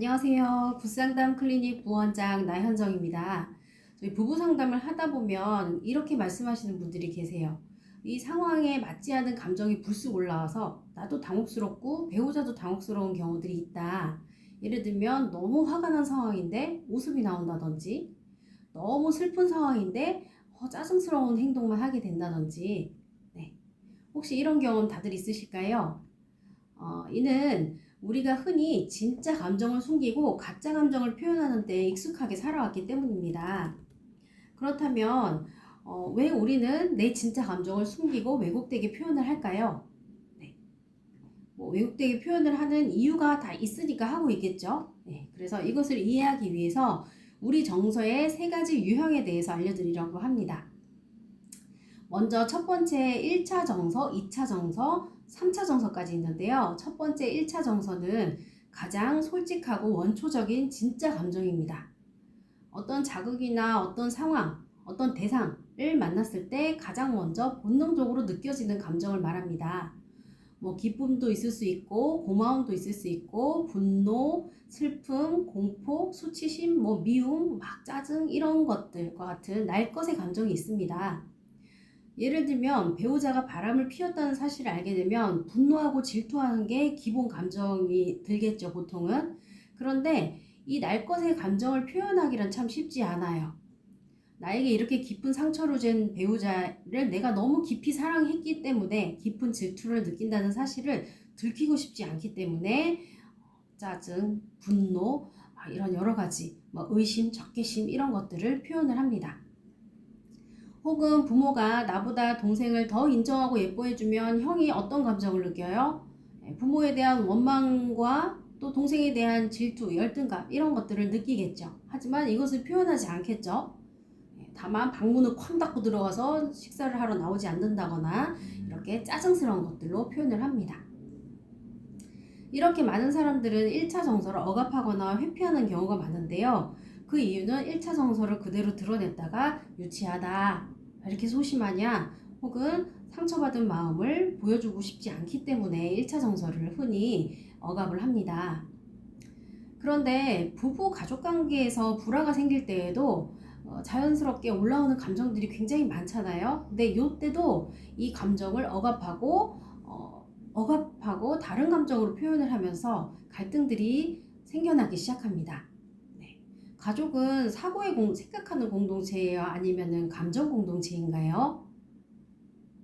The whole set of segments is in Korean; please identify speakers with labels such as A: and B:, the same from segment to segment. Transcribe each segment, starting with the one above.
A: 안녕하세요. 부상담 클리닉 부원장 나현정입니다. 저희 부부 상담을 하다 보면 이렇게 말씀하시는 분들이 계세요. 이 상황에 맞지 않은 감정이 불쑥 올라와서 나도 당혹스럽고 배우자도 당혹스러운 경우들이 있다. 예를 들면 너무 화가 난 상황인데 웃음이 나온다든지, 너무 슬픈 상황인데 짜증스러운 행동만 하게 된다든지. 네. 혹시 이런 경험 다들 있으실까요? 이는 우리가 흔히 진짜 감정을 숨기고 가짜 감정을 표현하는 데 익숙하게 살아왔기 때문입니다. 그렇다면 왜 우리는 내 진짜 감정을 숨기고 왜곡되게 표현을 할까요? 네. 왜곡되게 표현을 하는 이유가 다 있으니까 하고 있겠죠. 네. 그래서 이것을 이해하기 위해서 우리 정서의 세 가지 유형에 대해서 알려드리려고 합니다. 먼저 첫 번째 1차 정서, 2차 정서, 3차 정서까지 있는데요. 첫 번째 1차 정서는 가장 솔직하고 원초적인 진짜 감정입니다. 어떤 자극이나 어떤 상황, 어떤 대상을 만났을 때 가장 먼저 본능적으로 느껴지는 감정을 말합니다. 기쁨도 있을 수 있고, 고마움도 있을 수 있고, 분노, 슬픔, 공포, 수치심, 미움, 짜증 이런 것들과 같은 날 것의 감정이 있습니다. 예를 들면 배우자가 바람을 피웠다는 사실을 알게 되면 분노하고 질투하는 게 기본 감정이 들겠죠, 보통은. 그런데 이 날 것의 감정을 표현하기란 참 쉽지 않아요. 나에게 이렇게 깊은 상처를 준 배우자를 내가 너무 깊이 사랑했기 때문에 깊은 질투를 느낀다는 사실을 들키고 싶지 않기 때문에 짜증, 분노, 이런 여러 가지 의심, 적개심 이런 것들을 표현을 합니다. 혹은 부모가 나보다 동생을 더 인정하고 예뻐해주면 형이 어떤 감정을 느껴요? 부모에 대한 원망과 또 동생에 대한 질투, 열등감 이런 것들을 느끼겠죠. 하지만 이것을 표현하지 않겠죠. 다만 방문을 쾅 닫고 들어가서 식사를 하러 나오지 않는다거나 이렇게 짜증스러운 것들로 표현을 합니다. 이렇게 많은 사람들은 1차 정서를 억압하거나 회피하는 경우가 많은데요. 그 이유는 1차 정서를 그대로 드러냈다가 유치하다, 이렇게 소심하냐, 혹은 상처받은 마음을 보여주고 싶지 않기 때문에 1차 정서를 흔히 억압을 합니다. 그런데 부부 가족관계에서 불화가 생길 때에도 자연스럽게 올라오는 감정들이 굉장히 많잖아요. 근데 이때도 이 감정을 억압하고 다른 감정으로 표현을 하면서 갈등들이 생겨나기 시작합니다. 네. 가족은 생각하는 공동체예요? 아니면은 감정 공동체인가요?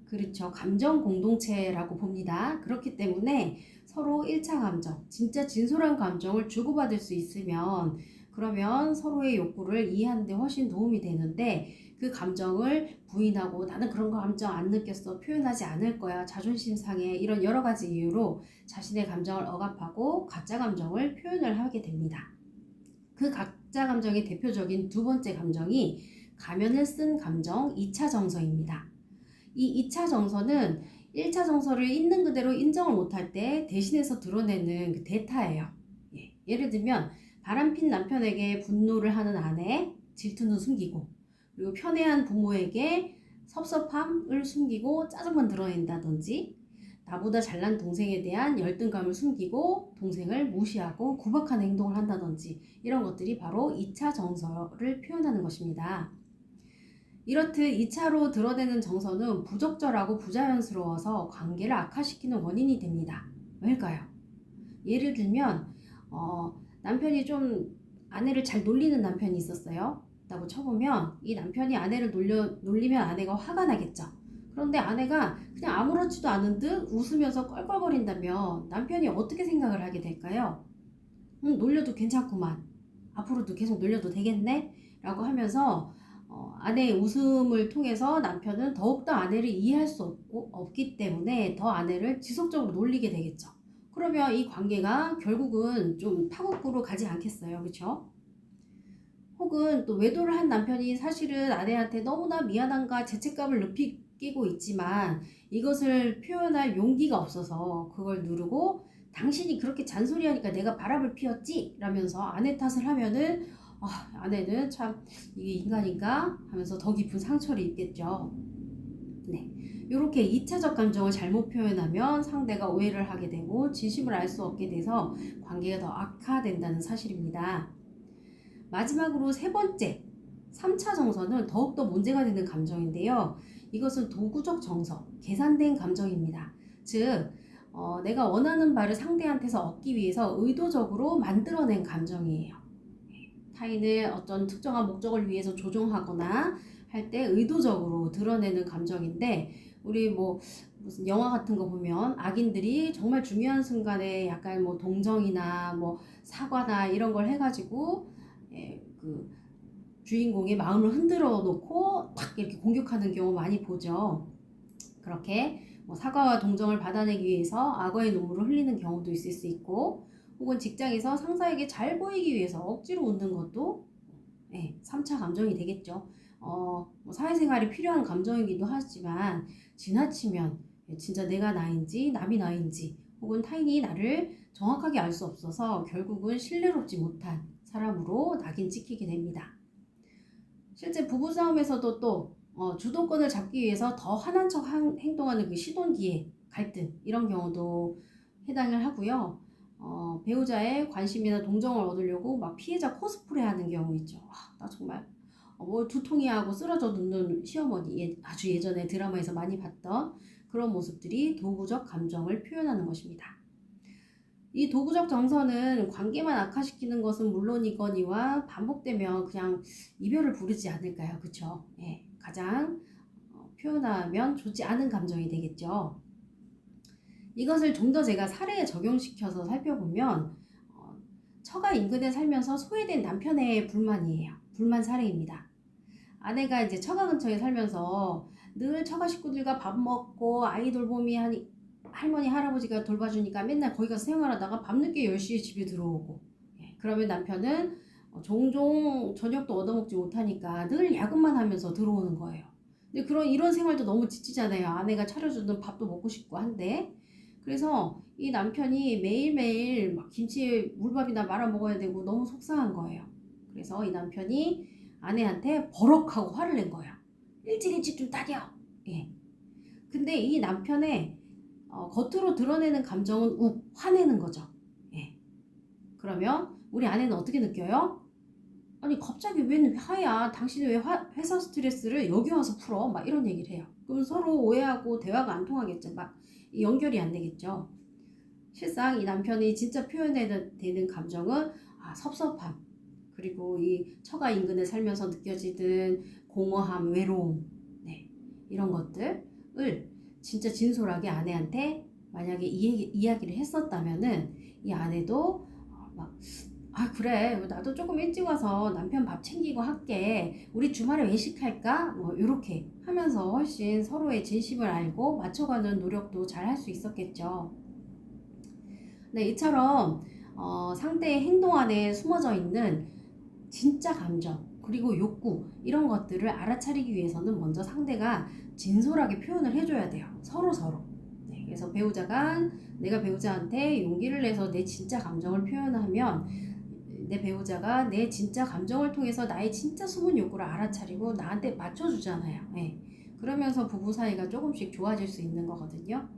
A: 그렇죠. 감정 공동체라고 봅니다. 그렇기 때문에 서로 1차 감정, 진짜 진솔한 감정을 주고받을 수 있으면 그러면 서로의 욕구를 이해하는 데 훨씬 도움이 되는데 그 감정을 부인하고 나는 그런 거 감정 안 느꼈어, 표현하지 않을 거야, 자존심 상해 이런 여러 가지 이유로 자신의 감정을 억압하고 가짜 감정을 표현을 하게 됩니다. 그 가짜 감정의 대표적인 두 번째 감정이 가면을 쓴 감정 2차 정서입니다. 이 2차 정서는 1차 정서를 있는 그대로 인정을 못할 때 대신해서 드러내는 그 대타예요. 예를 들면 바람핀 남편에게 분노를 하는 아내, 질투는 숨기고, 그리고 편애한 부모에게 섭섭함을 숨기고 짜증만 드러낸다든지, 나보다 잘난 동생에 대한 열등감을 숨기고 동생을 무시하고 구박하는 행동을 한다든지, 이런 것들이 바로 2차 정서를 표현하는 것입니다. 이렇듯 2차로 드러내는 정서는 부적절하고 부자연스러워서 관계를 악화시키는 원인이 됩니다. 왜일까요? 예를 들면 남편이 좀 아내를 잘 놀리는 남편이 있었어요. 라고 쳐보면 이 남편이 아내를 놀리면 아내가 화가 나겠죠. 그런데 아내가 그냥 아무렇지도 않은 듯 웃으면서 껄껄거린다면 남편이 어떻게 생각을 하게 될까요? 놀려도 괜찮구만. 앞으로도 계속 놀려도 되겠네? 라고 하면서 아내의 웃음을 통해서 남편은 더욱더 아내를 이해할 수 없기 때문에 더 아내를 지속적으로 놀리게 되겠죠. 그러면 이 관계가 결국은 좀 파국으로 가지 않겠어요. 그렇죠? 혹은 또 외도를 한 남편이 사실은 아내한테 너무나 미안함과 죄책감을 느끼고 있지만 이것을 표현할 용기가 없어서 그걸 누르고 당신이 그렇게 잔소리하니까 내가 바람을 피웠지? 라면서 아내 탓을 하면은 아내는 참 이게 인간인가? 하면서 더 깊은 상처를 입겠죠. 네, 이렇게 2차적 감정을 잘못 표현하면 상대가 오해를 하게 되고 진심을 알 수 없게 돼서 관계가 더 악화된다는 사실입니다. 마지막으로 세 번째, 3차 정서는 더욱더 문제가 되는 감정인데요. 이것은 도구적 정서, 계산된 감정입니다. 즉, 내가 원하는 바를 상대한테서 얻기 위해서 의도적으로 만들어낸 감정이에요. 타인을 어떤 특정한 목적을 위해서 조종하거나 할 때 의도적으로 드러내는 감정인데, 우리 뭐 무슨 영화 같은 거 보면 악인들이 정말 중요한 순간에 약간 뭐 동정이나 뭐 사과나 이런 걸 해가지고 그 주인공의 마음을 흔들어 놓고 탁 이렇게 공격하는 경우 많이 보죠. 그렇게 뭐 사과와 동정을 받아내기 위해서 악어의 눈물을 흘리는 경우도 있을 수 있고, 혹은 직장에서 상사에게 잘 보이기 위해서 억지로 웃는 것도 3차 감정이 되겠죠. 뭐 사회생활이 필요한 감정이기도 하지만 지나치면 진짜 내가 나인지 남이 나인지 혹은 타인이 나를 정확하게 알 수 없어서 결국은 신뢰롭지 못한 사람으로 낙인 찍히게 됩니다. 실제 부부싸움에서도 또 주도권을 잡기 위해서 더 화난 척 행동하는 그 시돈기의 갈등, 이런 경우도 해당을 하고요. 배우자의 관심이나 동정을 얻으려고 막 피해자 코스프레 하는 경우 있죠. 나 정말 뭘 두통이 하고 쓰러져 눕는 시어머니, 아주 예전에 드라마에서 많이 봤던 그런 모습들이 도구적 감정을 표현하는 것입니다. 이 도구적 정서는 관계만 악화시키는 것은 물론이거니와 반복되면 그냥 이별을 부르지 않을까요? 그쵸? 가장 표현하면 좋지 않은 감정이 되겠죠. 이것을 좀 더 제가 사례에 적용시켜서 살펴보면 처가 인근에 살면서 소외된 남편의 불만이에요. 불만 사례입니다. 아내가 이제 처가 근처에 살면서 늘 처가 식구들과 밥 먹고 아이 돌보미 하니 할머니 할아버지가 돌봐주니까 맨날 거기 가서 생활하다가 밤늦게 10시에 집에 들어오고, 그러면 남편은 종종 저녁도 얻어먹지 못하니까 늘 야근만 하면서 들어오는 거예요. 근데 이런 생활도 너무 지치잖아요. 아내가 차려주는 밥도 먹고 싶고 한데. 그래서 이 남편이 매일매일 막 김치에 물밥이나 말아 먹어야 되고 너무 속상한 거예요. 그래서 이 남편이 아내한테 버럭하고 화를 낸 거예요. 일찍 좀 다녀. 근데 이 남편의 겉으로 드러내는 감정은 화내는 거죠. 그러면 우리 아내는 어떻게 느껴요? 아니 갑자기 웬 화야? 당신이 왜 회사 스트레스를 여기 와서 풀어? 막 이런 얘기를 해요. 그럼 서로 오해하고 대화가 안 통하겠죠. 막 연결이 안 되겠죠. 실상 이 남편이 진짜 표현해야 되는 감정은 섭섭함, 그리고 이 처가 인근에 살면서 느껴지는 공허함, 외로움, 이런 것들을 진짜 진솔하게 아내한테 만약에 이야기를 했었다면은 이 아내도 그래 나도 조금 일찍 와서 남편 밥 챙기고 할게, 우리 주말에 외식할까? 뭐 이렇게 하면서 훨씬 서로의 진심을 알고 맞춰가는 노력도 잘 할 수 있었겠죠. 네, 이처럼 상대의 행동 안에 숨어져 있는 진짜 감정 그리고 욕구, 이런 것들을 알아차리기 위해서는 먼저 상대가 진솔하게 표현을 해줘야 돼요. 서로. 그래서 내가 배우자한테 용기를 내서 내 진짜 감정을 표현하면 내 배우자가 내 진짜 감정을 통해서 나의 진짜 숨은 욕구를 알아차리고 나한테 맞춰주잖아요. 그러면서 부부 사이가 조금씩 좋아질 수 있는 거거든요.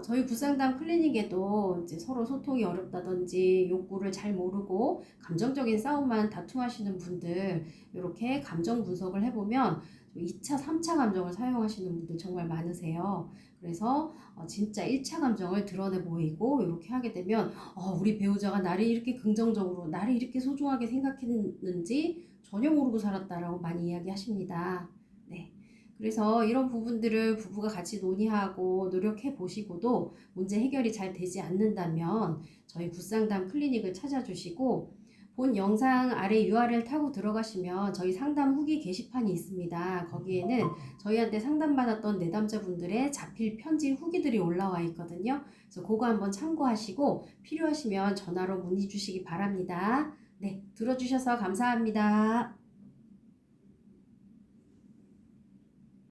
A: 저희 구상담 클리닉에도 이제 서로 소통이 어렵다든지 욕구를 잘 모르고 감정적인 싸움만 다툼하시는 분들, 이렇게 감정 분석을 해보면 2차, 3차 감정을 사용하시는 분들 정말 많으세요. 그래서 진짜 1차 감정을 드러내 보이고 이렇게 하게 되면 우리 배우자가 나를 이렇게 긍정적으로, 나를 이렇게 소중하게 생각했는지 전혀 모르고 살았다라고 많이 이야기하십니다. 네. 그래서 이런 부분들을 부부가 같이 논의하고 노력해 보시고도 문제 해결이 잘 되지 않는다면 저희 굿상담 클리닉을 찾아주시고, 본 영상 아래 URL 타고 들어가시면 저희 상담 후기 게시판이 있습니다. 거기에는 저희한테 상담받았던 내담자분들의 자필 편지 후기들이 올라와 있거든요. 그래서 그거 한번 참고하시고 필요하시면 전화로 문의 주시기 바랍니다. 네, 들어주셔서 감사합니다.